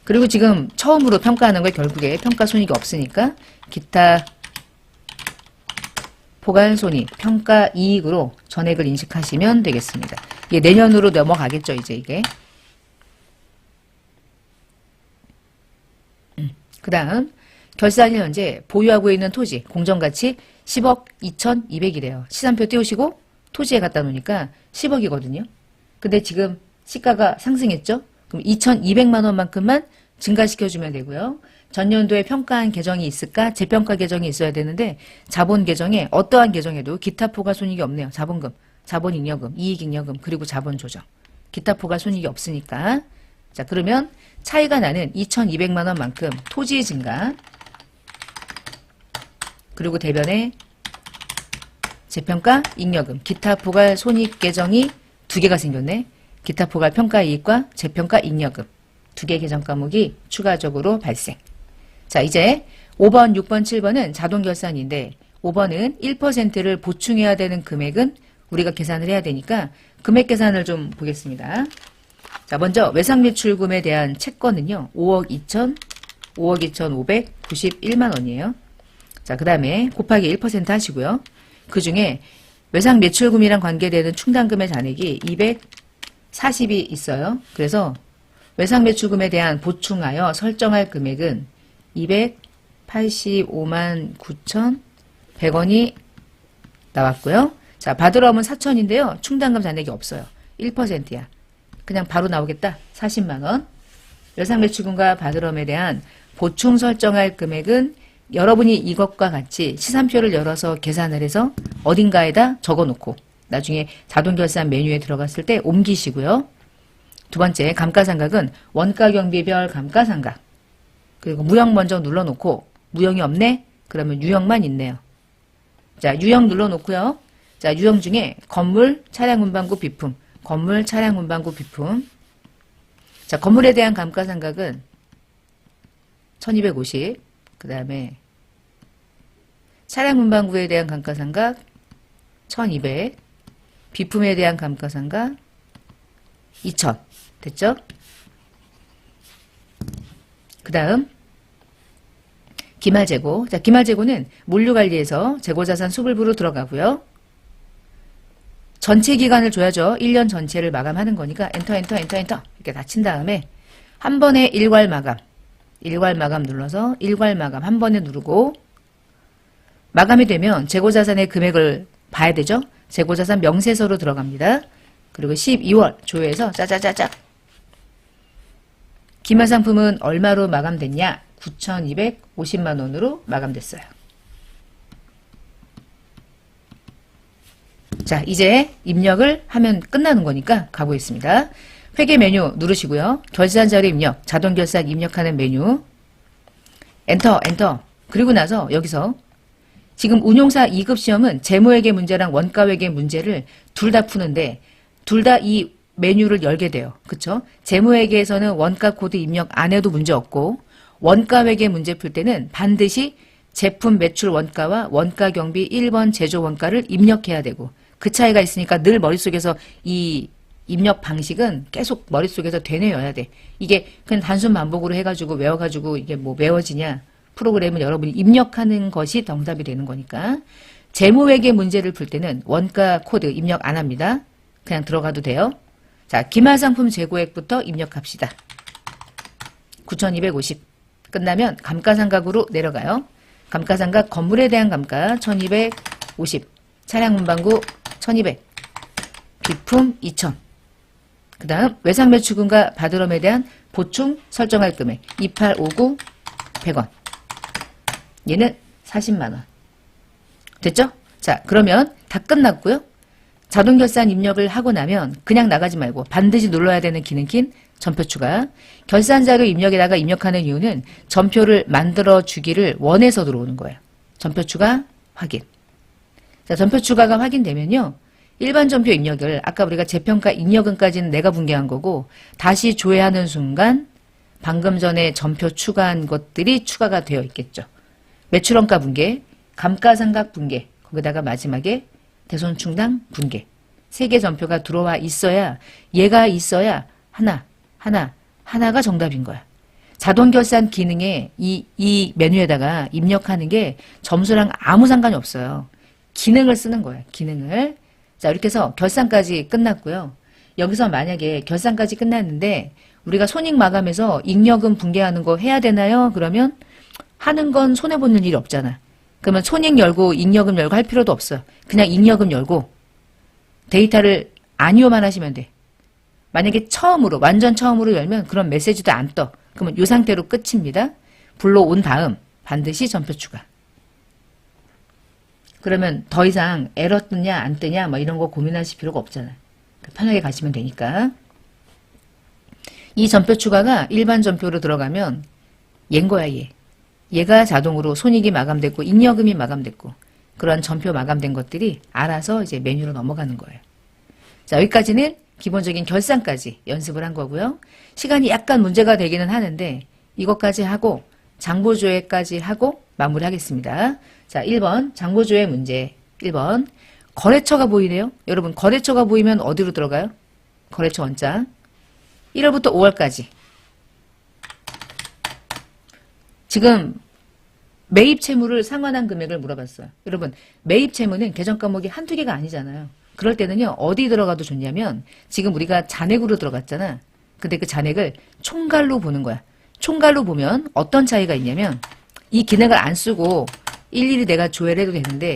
그리고 지금 처음으로 평가하는 걸 결국에 평가 손익이 없으니까 기타 포괄 손익, 평가 이익으로 전액을 인식하시면 되겠습니다. 이게 내년으로 넘어가겠죠, 이제 이게. 그 다음 결산일 현재 보유하고 있는 토지 공정가치 10억 2,200이래요. 시산표 띄우시고 토지에 갖다 놓으니까 10억이거든요. 근데 지금 시가가 상승했죠? 그럼 2,200만 원만큼만 증가시켜주면 되고요. 전년도에 평가한 계정이 있을까? 재평가 계정이 있어야 되는데 자본 계정에 어떠한 계정에도 기타 포괄 손익이 없네요. 자본금, 자본잉여금, 이익잉여금, 그리고 자본 조정. 기타 포괄 손익이 없으니까. 자, 그러면 차이가 나는 2,200만 원만큼 토지 증가, 그리고 대변에 재평가 잉여금, 기타 포괄 손익 계정이 두 개가 생겼네. 기타 포괄 평가 이익과 재평가 잉여금. 두 개 계정 과목이 추가적으로 발생. 자, 이제 5번, 6번, 7번은 자동결산인데 5번은 1%를 보충해야 되는 금액은 우리가 계산을 해야 되니까 금액 계산을 좀 보겠습니다. 자, 먼저 외상매출금에 대한 채권은요. 5억 2,591만 원이에요. 자, 그 다음에 곱하기 1% 하시고요. 그 중에 외상매출금이랑 관계되는 충당금의 잔액이 240이 있어요. 그래서 외상매출금에 대한 보충하여 설정할 금액은 285만 9,100원이 나왔고요. 자, 받으러 오면 4천인데요. 충당금 잔액이 없어요. 1%야. 그냥 바로 나오겠다. 40만 원. 외상매출금과 받으러움에 대한 보충 설정할 금액은 여러분이 이것과 같이 시산표를 열어서 계산을 해서 어딘가에다 적어놓고 나중에 자동결산 메뉴에 들어갔을 때 옮기시고요. 두 번째, 감가상각은 원가경비별 감가상각. 그리고 무형 먼저 눌러놓고 무형이 없네? 그러면 유형만 있네요. 자, 유형 눌러놓고요. 자, 유형 중에 건물, 차량 운반구 비품, 건물, 차량 운반구 비품. 자, 건물에 대한 감가상각은 1250. 그 다음에 차량 운반구에 대한 감가상각 1200. 비품에 대한 감가상각 2000. 됐죠? 그 다음 기말재고. 자, 기말재고는 물류관리에서 재고자산 수불부로 들어가고요. 전체 기간을 줘야죠. 1년 전체를 마감하는 거니까 엔터 이렇게 다 친 다음에 한 번에 일괄 마감 눌러서 일괄 마감 한 번에 누르고 마감이 되면 재고자산의 금액을 봐야 되죠. 재고자산 명세서로 들어갑니다. 그리고 12월 조회해서 짜자자자 기말상품은 얼마로 마감됐냐? 9,250만 원으로 마감됐어요. 자, 이제 입력을 하면 끝나는 거니까 가보겠습니다. 회계 메뉴 누르시고요. 결산자료 입력, 자동결산 입력하는 메뉴 엔터. 그리고 나서 여기서 지금 운용사 2급 시험은 재무회계 문제랑 원가회계 문제를 둘 다 푸는데 둘 다 이 메뉴를 열게 돼요. 그쵸? 재무회계에서는 원가 코드 입력 안 해도 문제 없고 원가회계 문제 풀 때는 반드시 제품 매출 원가와 원가 경비 1번 제조 원가를 입력해야 되고 그 차이가 있으니까 늘 머릿속에서 이 입력 방식은 계속 머릿속에서 되뇌어야 돼. 이게 그냥 단순 반복으로 해가지고 외워가지고 이게 뭐 외워지냐. 프로그램은 여러분이 입력하는 것이 정답이 되는 거니까. 재무회계 문제를 풀 때는 원가 코드 입력 안 합니다. 그냥 들어가도 돼요. 자, 기말상품 재고액부터 입력합시다. 9,250. 끝나면 감가상각으로 내려가요. 감가상각 건물에 대한 감가 1,250. 차량 운반구 1,200. 비품 2,000. 그 다음 외상매출금과 받으럼에 대한 보충 설정할 금액 2859 100원. 얘는 40만원. 됐죠? 자, 그러면 다 끝났고요. 자동결산 입력을 하고 나면 그냥 나가지 말고 반드시 눌러야 되는 기능킨 전표 추가. 결산자료 입력에다가 입력하는 이유는 전표를 만들어 주기를 원해서 들어오는 거예요. 전표 추가 확인. 자, 전표 추가가 확인되면요. 일반 전표 입력을 아까 우리가 재평가 잉여금까지는 내가 분개한 거고 다시 조회하는 순간 방금 전에 전표 추가한 것들이 추가가 되어 있겠죠. 매출원가 분개, 감가상각 분개, 거기다가 마지막에 대손충당 분개. 3개 전표가 들어와 있어야 얘가 있어야 하나가 정답인 거야. 자동결산 기능에 이 메뉴에다가 입력하는 게 점수랑 아무 상관이 없어요. 기능을 쓰는 거예요. 기능을. 자, 이렇게 해서 결산까지 끝났고요. 여기서 만약에 결산까지 끝났는데 우리가 손익마감에서 잉여금 분개하는 거 해야 되나요? 그러면 하는 건 손해보는 일이 없잖아. 그러면 손익 열고 잉여금 열고 할 필요도 없어요. 그냥 잉여금 열고 데이터를 아니오만 하시면 돼. 만약에 처음으로 완전 처음으로 열면 그런 메시지도 안 떠. 그러면 이 상태로 끝입니다. 불러온 다음 반드시 전표 추가. 그러면 더 이상 에러 뜨냐 안 뜨냐 뭐 이런 거 고민하실 필요가 없잖아요. 편하게 가시면 되니까. 이 전표 추가가 일반 전표로 들어가면 얘인 거야, 얘. 얘가 자동으로 손익이 마감됐고 잉여금이 마감됐고 그런 전표 마감된 것들이 알아서 이제 메뉴로 넘어가는 거예요. 자, 여기까지는 기본적인 결산까지 연습을 한 거고요. 시간이 약간 문제가 되기는 하는데 이것까지 하고 장보조회까지 하고 마무리하겠습니다. 자, 1번 장보조회 문제. 1번 거래처가 보이네요. 여러분 거래처가 보이면 어디로 들어가요? 거래처 원장. 1월부터 5월까지. 지금 매입 채무를 상환한 금액을 물어봤어요. 여러분 매입 채무는 계정 과목이 한두 개가 아니잖아요. 그럴 때는요. 어디 들어가도 좋냐면 지금 우리가 잔액으로 들어갔잖아. 근데 그 잔액을 총괄로 보는 거야. 총괄로 보면 어떤 차이가 있냐면 이 기능을 안 쓰고 일일이 내가 조회를 해도 되는데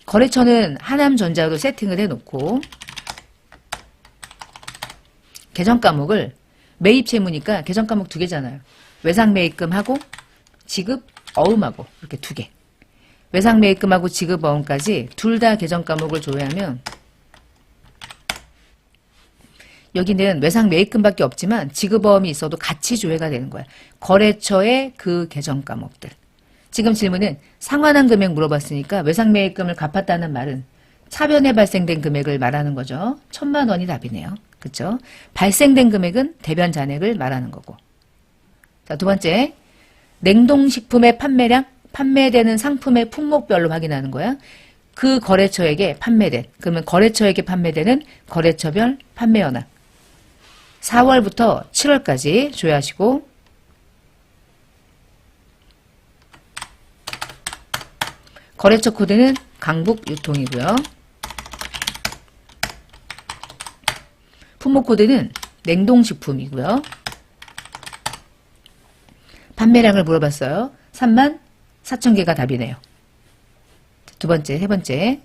거래처는 하남전자로 세팅을 해놓고 계정 과목을 매입 채무니까 계정 과목 2개잖아요. 외상 매입금하고 지급 어음하고 이렇게 2개. 외상 매입금하고 지급 어음까지 둘 다 계정 과목을 조회하면 여기는 외상 매입금밖에 없지만 지급 어음이 있어도 같이 조회가 되는 거야. 거래처의 그 계정 과목들. 지금 질문은 상환한 금액 물어봤으니까 외상 매입금을 갚았다는 말은 차변에 발생된 금액을 말하는 거죠. 1,000만 원이 답이네요. 그렇죠? 발생된 금액은 대변 잔액을 말하는 거고. 자, 두 번째. 냉동식품의 판매량, 판매되는 상품의 품목별로 확인하는 거야. 그 거래처에게 판매된, 그러면 거래처에게 판매되는 거래처별 판매 현황. 4월부터 7월까지 조회하시고 거래처 코드는 강북유통이고요. 품목 코드는 냉동식품이고요. 판매량을 물어봤어요. 34,000개가 답이네요. 두 번째, 세 번째.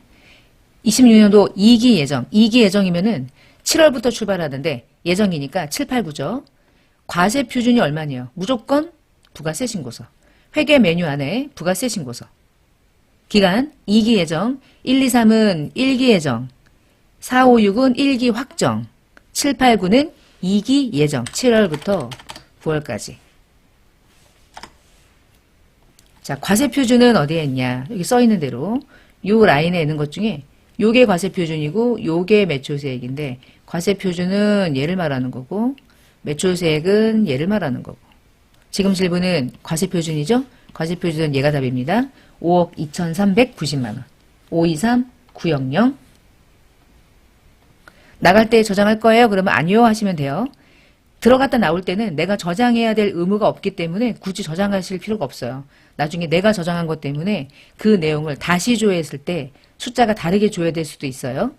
26년도 2기 예정. 2기 예정이면은 7월부터 출발하는데 예정이니까 7, 8, 9죠. 과세 표준이 얼마네요? 무조건 부가세 신고서. 회계 메뉴 안에 부가세 신고서. 기간 2기 예정. 1, 2, 3은 1기 예정. 4, 5, 6은 1기 확정. 7, 8, 9는 2기 예정. 7월부터 9월까지. 자, 과세 표준은 어디에 있냐? 여기 써 있는 대로 요 라인에 있는 것 중에 요게 과세 표준이고 요게 매출세액인데 과세 표준은 얘를 말하는 거고 매출세액은 얘를 말하는 거고. 지금 질문은 과세 표준이죠? 과세 표준은 얘가 답입니다. 5억 2,390만 원. 523 900. 나갈 때 저장할 거예요? 그러면 아니요 하시면 돼요. 들어갔다 나올 때는 내가 저장해야 될 의무가 없기 때문에 굳이 저장하실 필요가 없어요. 나중에 내가 저장한 것 때문에 그 내용을 다시 조회했을 때 숫자가 다르게 조회될 수도 있어요.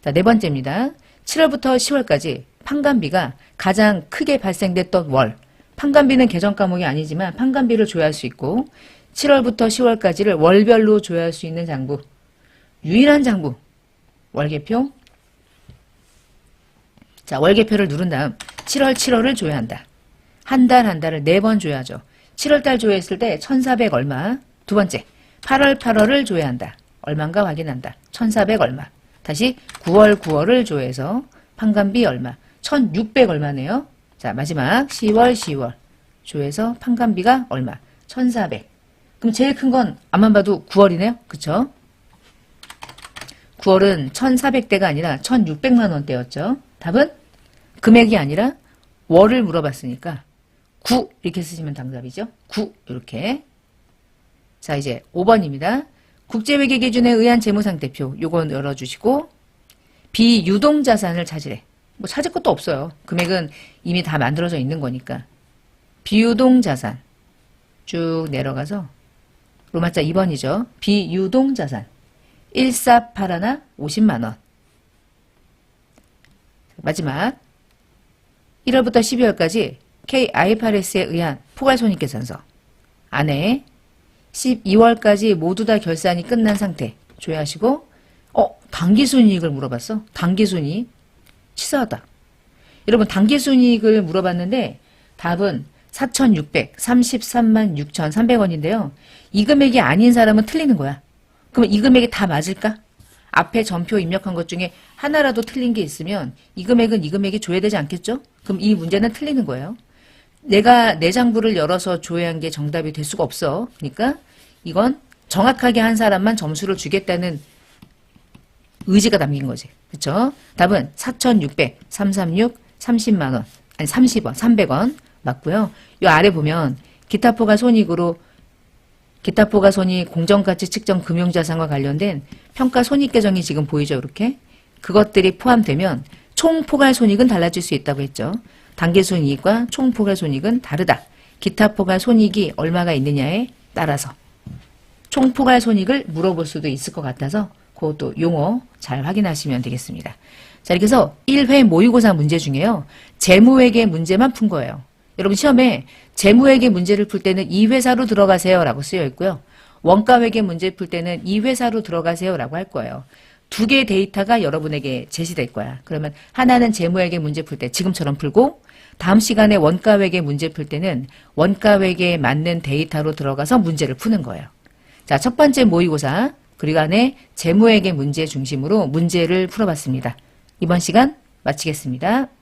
자, 네 번째입니다. 7월부터 10월까지 판관비가 가장 크게 발생됐던 월. 판관비는 계정 과목이 아니지만 판관비를 조회할 수 있고 7월부터 10월까지를 월별로 조회할 수 있는 장부. 유일한 장부. 월계표. 자, 월계표를 누른 다음 7월을 조회한다. 한 달을 4번 조회하죠. 7월달 조회했을 때 1,400 얼마. 두 번째, 8월을 조회한다. 얼마인가 확인한다. 1,400 얼마. 다시 9월을 조회해서 판관비 얼마. 1,600 얼마네요. 자, 마지막 10월 조회해서 판관비가 얼마. 1,400. 그럼 제일 큰 건 앞만 봐도 9월이네요. 그쵸? 9월은 1,400대가 아니라 1,600만 원대였죠. 답은 금액이 아니라 월을 물어봤으니까 9 이렇게 쓰시면 정답이죠. 9 이렇게. 자, 이제 5번입니다. 국제회계 기준에 의한 재무상태표 요건 열어주시고 비유동자산을 찾으래. 뭐 찾을 것도 없어요. 금액은 이미 다 만들어져 있는 거니까. 비유동자산 쭉 내려가서 로마자 2번이죠. 비유동자산 1481 50만 원. 마지막 1월부터 12월까지 KIFRS에 의한 포괄손익계산서 안에 12월까지 모두 다 결산이 끝난 상태 조회하시고 당기순이익을 물어봤어. 당기순이익 치사하다. 여러분 당기순이익을 물어봤는데 답은 4,633만 6,300원인데요. 이 금액이 아닌 사람은 틀리는 거야. 그럼 이 금액이 다 맞을까? 앞에 전표 입력한 것 중에 하나라도 틀린 게 있으면 이 금액은 이 금액이 줘야 되지 않겠죠? 그럼 이 문제는 틀리는 거예요. 내가 내장부를 열어서 조회한 게 정답이 될 수가 없어. 그러니까 이건 정확하게 한 사람만 점수를 주겠다는 의지가 담긴 거지. 그쵸? 답은 4,600, 336, 30만 원. 아니 30원, 300원 맞고요. 요 아래 보면 기타포괄 손익으로 기타포괄 손익 공정가치 측정 금융자산과 관련된 평가 손익 계정이 지금 보이죠. 이렇게. 그것들이 포함되면 총포괄 손익은 달라질 수 있다고 했죠. 단기손익과 총포괄 손익은 다르다. 기타포괄 손익이 얼마가 있느냐에 따라서 총포괄 손익을 물어볼 수도 있을 것 같아서 그것도 용어 잘 확인하시면 되겠습니다. 자, 이렇게 해서 1회 모의고사 문제 중에요. 재무회계 문제만 푼 거예요. 여러분 시험에 재무회계 문제를 풀 때는 이 회사로 들어가세요 라고 쓰여 있고요. 원가회계 문제 풀 때는 이 회사로 들어가세요 라고 할 거예요. 두 개의 데이터가 여러분에게 제시될 거야. 그러면 하나는 재무회계 문제 풀 때 지금처럼 풀고 다음 시간에 원가회계 문제 풀 때는 원가회계에 맞는 데이터로 들어가서 문제를 푸는 거예요. 자, 첫 번째 모의고사 그리고 안에 재무회계 문제 중심으로 문제를 풀어봤습니다. 이번 시간 마치겠습니다.